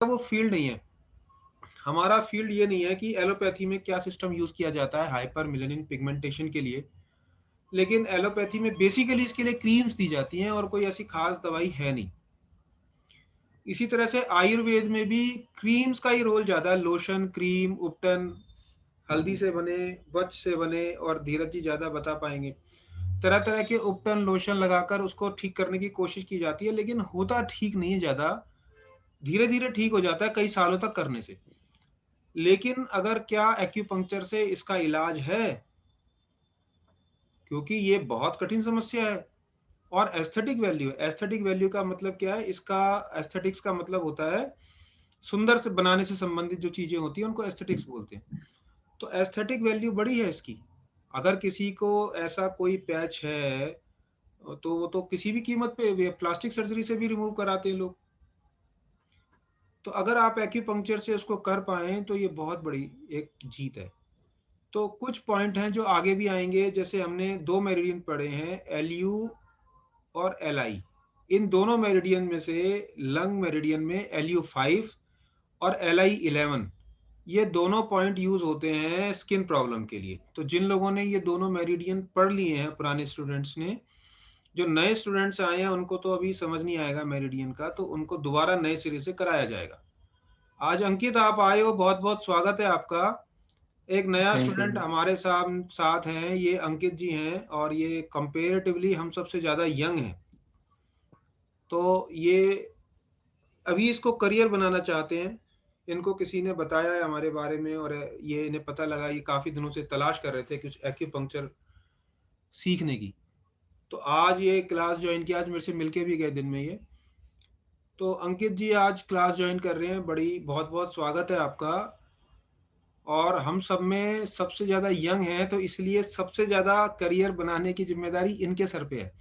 वो फील्ड नहीं है। हमारा फील्ड ये नहीं है कि एलोपैथी में क्या सिस्टम यूज किया जाता है हाइपर मेलेनिन पिगमेंटेशन के लिए, लेकिन एलोपैथी में बेसिकली इसके लिए क्रीम्स दी जाती हैं और कोई ऐसी खास दवाई है नहीं। इसी तरह से आयुर्वेद में भी क्रीम्स का ही रोल ज्यादा है, लोशन, क्रीम, उपटन, हल्दी से बने, वच से बने, और धीरज जी ज्यादा बता पाएंगे। तरह तरह के उपटन लोशन लगाकर उसको ठीक करने की कोशिश की जाती है, लेकिन होता ठीक नहीं है ज्यादा। धीरे धीरे ठीक हो जाता है कई सालों तक करने से। लेकिन अगर क्या एक्यूपंक्चर से इसका इलाज है? क्योंकि ये बहुत कठिन समस्या है। और एस्थेटिक वैल्यू का मतलब क्या है? इसका एस्थेटिक्स का मतलब होता है सुंदर से बनाने से संबंधित जो चीजें होती हैं उनको एस्थेटिक्स बोलते हैं। तो एस्थेटिक वैल्यू बड़ी है इसकी। अगर किसी को ऐसा कोई पैच है तो वो तो किसी भी कीमत पे प्लास्टिक सर्जरी से भी रिमूव कराते हैं लोग। तो अगर आप एक्यूपंक्चर से उसको कर पाए तो ये बहुत बड़ी एक जीत है। तो कुछ पॉइंट हैं जो आगे भी आएंगे, जैसे हमने दो मेरिडियन पढ़े हैं, एलयू और एल आई। इन दोनों मेरिडियन में से लंग मेरिडियन में LU5 और LI11, ये दोनों पॉइंट यूज होते हैं स्किन प्रॉब्लम के लिए। तो जिन लोगों ने ये दोनों मेरिडियन पढ़ लिए हैं पुराने स्टूडेंट्स ने, जो नए स्टूडेंट्स आए हैं उनको तो अभी समझ नहीं आएगा मेरिडियन का, तो उनको दोबारा नए सिरे से कराया जाएगा। आज अंकित आप आए हो, बहुत बहुत स्वागत है आपका। एक नया थैंक यू। स्टूडेंट हमारे साथ साथ हैं, ये अंकित जी हैं, और ये कंपेरेटिवली हम सबसे ज़्यादा यंग हैं। तो ये अभी इसको करियर बनाना चाहते हैं। इनको किसी ने बताया है हमारे बारे में, और ये इन्हें पता लगा, ये काफ़ी दिनों से तलाश कर रहे थे कुछ एक्यूपंक्चर सीखने की। तो आज ये क्लास ज्वाइन किया, आज मेरे से मिलके भी गए दिन में ये। तो अंकित जी आज क्लास ज्वाइन कर रहे हैं, बड़ी बहुत बहुत स्वागत है आपका। और हम सब में सबसे ज़्यादा यंग है, तो इसलिए सबसे ज़्यादा करियर बनाने की जिम्मेदारी इनके सर पे है।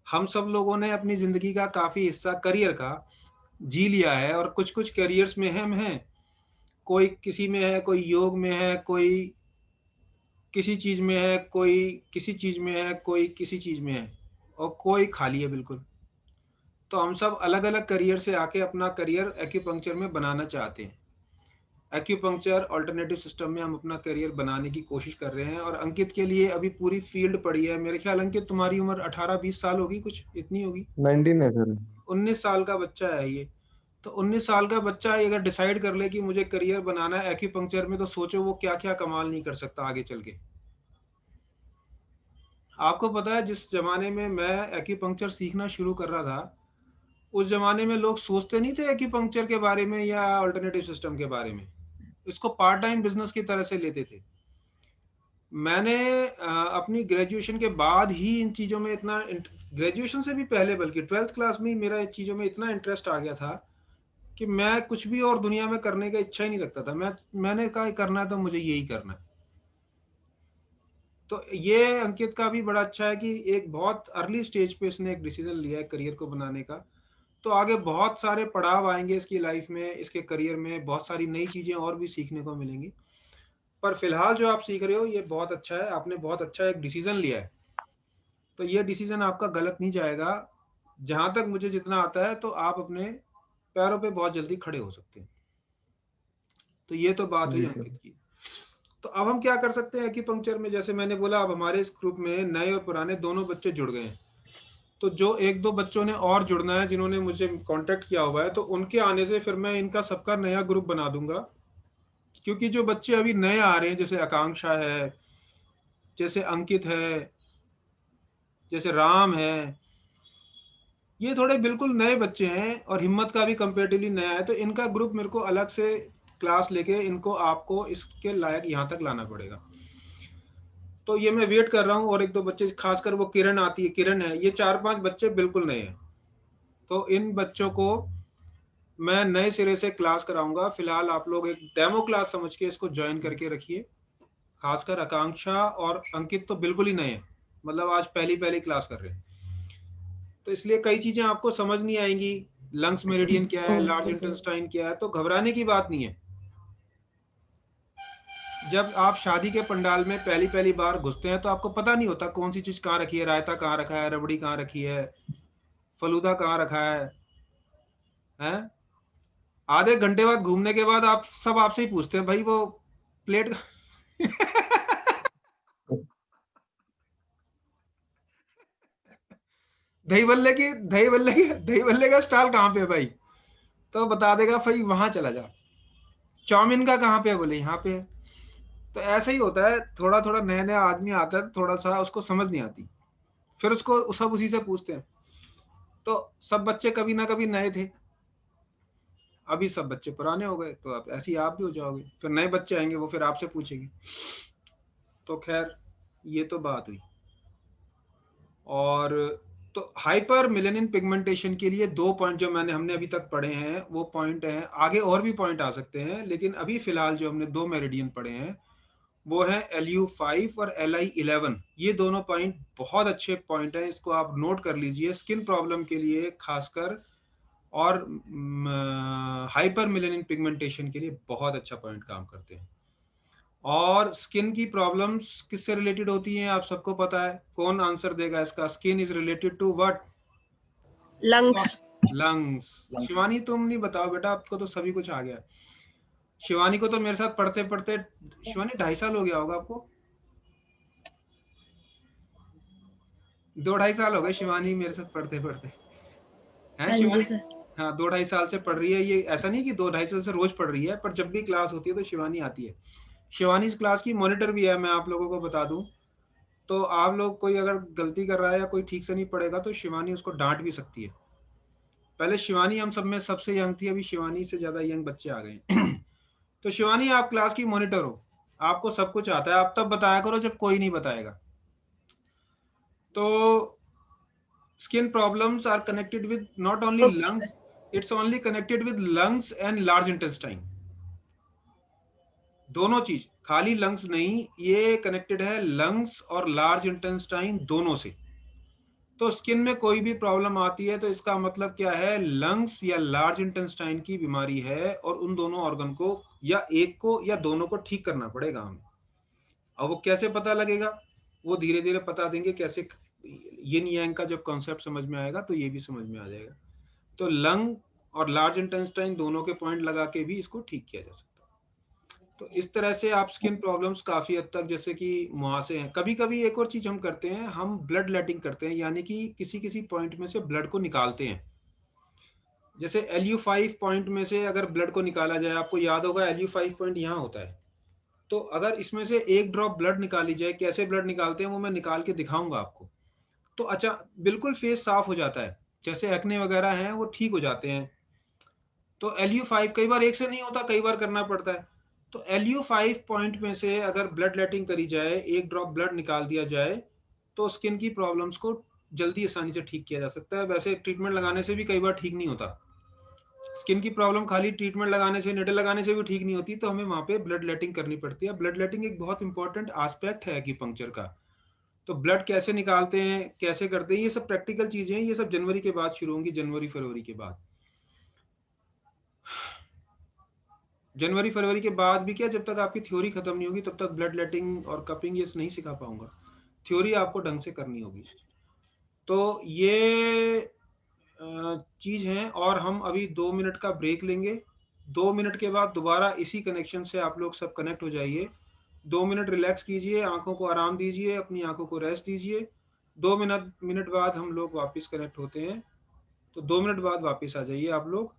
हम सब लोगों ने अपनी ज़िंदगी का काफ़ी हिस्सा करियर का जी लिया है, और कुछ कुछ करियर्स में हम हैं। कोई किसी में है, कोई योग में है, कोई किसी चीज़ में है, कोई किसी चीज़ में है, कोई किसी चीज़ में है, और कोई खाली है बिल्कुल। तो हम सब अलग अलग करियर से आके अपना करियर एक्यूपंक्चर में बनाना चाहते हैं। एक्यूपंक्चर ऑल्टरनेटिव सिस्टम में हम अपना करियर बनाने की कोशिश कर रहे हैं, और अंकित के लिए अभी पूरी फील्ड पड़ी है। मेरे ख्याल अंकित तुम्हारी उम्र 18-20 साल होगी, कुछ इतनी होगी। 19 है सर। 19 साल का बच्चा है ये। तो 19 साल का बच्चा अगर डिसाइड कर ले कि मुझे करियर बनाना है एक्यूपंक्चर में, तो सोचो वो क्या क्या कमाल नहीं कर सकता आगे चल के। आपको पता है जिस जमाने में मैं एक्यूपंक्चर सीखना शुरू कर रहा था, उस जमाने में लोग सोचते नहीं थे एक्यूपंक्चर के बारे में या अल्टरनेटिव सिस्टम के बारे में। इसको पार्ट टाइम बिजनेस की तरह से लेते थे। मैंने अपनी ग्रेजुएशन के बाद ही इन चीज़ों में इतना, ग्रेजुएशन से भी पहले बल्कि 12th क्लास में ही मेरा इन चीज़ों में इतना इंटरेस्ट आ गया था कि मैं कुछ भी और दुनिया में करने का इच्छा ही नहीं रखता था। मैंने कहा करना है तो मुझे यही करना है। तो ये अंकित का भी बड़ा अच्छा है कि एक बहुत अर्ली स्टेज पे इसने एक डिसीजन लिया है करियर को बनाने का। तो आगे बहुत सारे पड़ाव आएंगे इसकी लाइफ में, इसके करियर में बहुत सारी नई चीज़ें और भी सीखने को मिलेंगी। पर फिलहाल जो आप सीख रहे हो ये बहुत अच्छा है, आपने बहुत अच्छा एक डिसीजन लिया है। तो ये डिसीजन आपका गलत नहीं जाएगा। जहां तक मुझे जितना आता है, तो आप अपने पैरों पे बहुत जल्दी खड़े हो सकते हैं। तो ये तो बात हुई जी सर। अंकित की। तो अब हम क्या कर सकते हैं एक्यूपंक्चर में? जैसे मैंने बोला, अब हमारे इस ग्रुप में नए और पुराने दोनों बच्चे जुड़ गए हैं। तो जो एक दो बच्चों ने और जुड़ना है जिन्होंने मुझे कांटेक्ट किया हुआ है, तो उनके आने से फिर मैं इनका सबका नया ग्रुप बना दूंगा। क्योंकि जो बच्चे अभी नए आ रहे हैं, जैसे आकांक्षा है, जैसे अंकित है, जैसे राम है, ये थोड़े बिल्कुल नए बच्चे हैं और हिम्मत का भी कंपेरेटिवली नया है। तो इनका ग्रुप मेरे को अलग से क्लास लेके इनको आपको इसके लायक यहाँ तक लाना पड़ेगा। तो ये मैं वेट कर रहा हूँ, और एक दो बच्चे, खासकर वो किरण आती है, किरण है, ये 4-5 बच्चे बिल्कुल नए हैं। तो इन बच्चों को मैं नए सिरे से क्लास कराऊंगा। फिलहाल आप लोग एक डेमो क्लास समझ के इसको ज्वाइन करके रखिए। खासकर आकांक्षा और अंकित तो बिल्कुल ही नए हैं, मतलब आज पहली पहली क्लास कर रहे हैं। तो इसलिए कई चीजें आपको समझ नहीं आएंगी। लंग्स मेरिडियन क्या है, लार्ज ओके सर। इंटेस्टाइन क्या है, तो घबराने की बात नहीं है। जब आप शादी के पंडाल में पहली पहली बार घुसते हैं तो आपको पता नहीं होता कौन सी चीज कहाँ रखी है, रायता कहाँ रखा है, रबड़ी कहाँ रखी है, फलूदा कहाँ रखा है। आधे घंटे बाद घूमने के बाद आप सब आपसे ही पूछते हैं भाई वो प्लेट दही बल्ले का स्टॉल कहाँ पे है भाई, तो बता देगा भाई वहां चला जा। चाउमीन का कहाँ पे है, बोले यहाँ पे है। तो ऐसा ही होता है, थोड़ा थोड़ा नया नया आदमी आता है, थोड़ा सा उसको समझ नहीं आती, फिर उसको सब उसी से पूछते हैं। तो सब बच्चे कभी ना कभी नए थे, अभी सब बच्चे पुराने हो गए, तो अब ऐसे ही आप भी हो जाओगे, फिर नए बच्चे आएंगे वो फिर आपसे पूछेंगे। तो खैर ये तो बात हुई। और तो हाइपर मेलेनिन पिगमेंटेशन के लिए दो पॉइंट जो हमने अभी तक पढ़े हैं वो पॉइंट हैं, आगे और भी पॉइंट आ सकते हैं, लेकिन अभी फिलहाल जो हमने दो मेरिडियन पढ़े हैं वो है LU5 और LI11। ये दोनों पॉइंट बहुत अच्छे पॉइंट हैं, इसको आप नोट कर लीजिए स्किन प्रॉब्लम के लिए खासकर, और हाइपर मेलेनिन पिगमेंटेशन के लिए बहुत अच्छा पॉइंट काम करते हैं। और स्किन की प्रॉब्लम्स किससे रिलेटेड होती हैं आप सबको पता है, कौन आंसर देगा इसका? Skin is related to what? Lungs. Lungs. Shivani तुम नहीं बताओ बेटा, आपको तो सभी कुछ आ गया। शिवानी को तो मेरे साथ पढ़ते पढ़ते, शिवानी 2.5 साल हो गया होगा आपको, 2-2.5 साल हो गए शिवानी मेरे साथ पढ़ते पढ़ते, है हाँ जी शिवानी? सर। हाँ 2-2.5 साल से पढ़ रही है ये, ऐसा नहीं कि 2-2.5 साल से रोज पढ़ रही है, पर जब भी क्लास होती है तो शिवानी आती है। शिवानी इस क्लास की मॉनिटर भी है, मैं आप लोगों को बता दूं। तो आप लोग कोई अगर गलती कर रहा है या कोई ठीक से नहीं पढ़ेगा तो शिवानी उसको डांट भी सकती है। पहले शिवानी हम सब में सबसे यंग थी, अभी शिवानी से ज्यादा यंग बच्चे आ गए तो शिवानी आप क्लास की मॉनिटर हो, आपको सब कुछ आता है, आप तब बताया करो जब कोई नहीं बताएगा। तो skin problems are connected with not only okay lungs, sir. it's only connected with lungs and large intestine। दोनों चीज, खाली लंग्स नहीं, ये कनेक्टेड है लंग्स और लार्ज इंटेस्टाइन दोनों से। तो स्किन में कोई भी प्रॉब्लम आती है तो इसका मतलब क्या है, लंग्स या लार्ज इंटेस्टाइन की बीमारी है, और उन दोनों ऑर्गन को या एक को या दोनों को ठीक करना पड़ेगा हमें। और वो कैसे पता लगेगा, वो धीरे धीरे बता देंगे कैसे। यिन यांग का जब कॉन्सेप्ट समझ में आएगा तो ये भी समझ में आ जाएगा। तो लंग और लार्ज इंटेस्टाइन दोनों के पॉइंट लगा के भी इसको ठीक किया जा सकता है। तो इस तरह से आप स्किन प्रॉब्लम्स काफी हद तक, जैसे कि मुहासे हैं, कभी कभी एक और चीज हम करते हैं, हम ब्लड लेटिंग करते हैं, यानी कि किसी किसी पॉइंट में से ब्लड को निकालते हैं। जैसे LU5 पॉइंट में से अगर ब्लड को निकाला जाए, आपको याद होगा LU5 पॉइंट यहाँ होता है, तो अगर इसमें से एक ड्रॉप ब्लड निकाली जाए, कैसे ब्लड निकालते हैं वो मैं निकाल के दिखाऊंगा आपको। तो अच्छा, बिल्कुल फेस साफ हो जाता है, जैसे एक्ने वगैरह हैं वो ठीक हो जाते हैं। तो LU5 कई बार एक से नहीं होता, कई बार करना पड़ता है। तो LU5 पॉइंट में से अगर ब्लड लेटिंग करी जाए, एक ड्रॉप ब्लड निकाल दिया जाए, तो स्किन की प्रॉब्लम्स को जल्दी आसानी से ठीक किया जा सकता है। वैसे ट्रीटमेंट लगाने से भी कई बार ठीक नहीं होता, स्किन की प्रॉब्लम खाली ट्रीटमेंट लगाने से, निडल लगाने से भी ठीक नहीं होती, तो हमें वहां पे ब्लड लेटिंग करनी पड़ती है। ब्लड लेटिंग एक बहुत इंपॉर्टेंट एस्पेक्ट है एक्यूपंक्चर का। तो ब्लड कैसे निकालते हैं, कैसे करते हैं, ये सब प्रैक्टिकल चीजें हैं, ये सब जनवरी के बाद शुरू होंगी, जनवरी फरवरी के बाद। जनवरी फरवरी के बाद भी क्या, जब तक आपकी थ्योरी खत्म नहीं होगी तब तक ब्लड लेटिंग और कपिंग ये नहीं सिखा पाऊंगा, थ्योरी आपको ढंग से करनी होगी। तो ये चीज है, और हम अभी 2 मिनट का ब्रेक लेंगे। 2 मिनट के बाद दोबारा इसी कनेक्शन से आप लोग सब कनेक्ट हो जाइए। 2 मिनट रिलैक्स कीजिए, आंखों को आराम दीजिए, अपनी आंखों को रेस्ट दीजिए। 2 मिनट मिनट बाद हम लोग वापस कनेक्ट होते हैं। तो 2 मिनट बाद वापस आ जाइए आप लोग।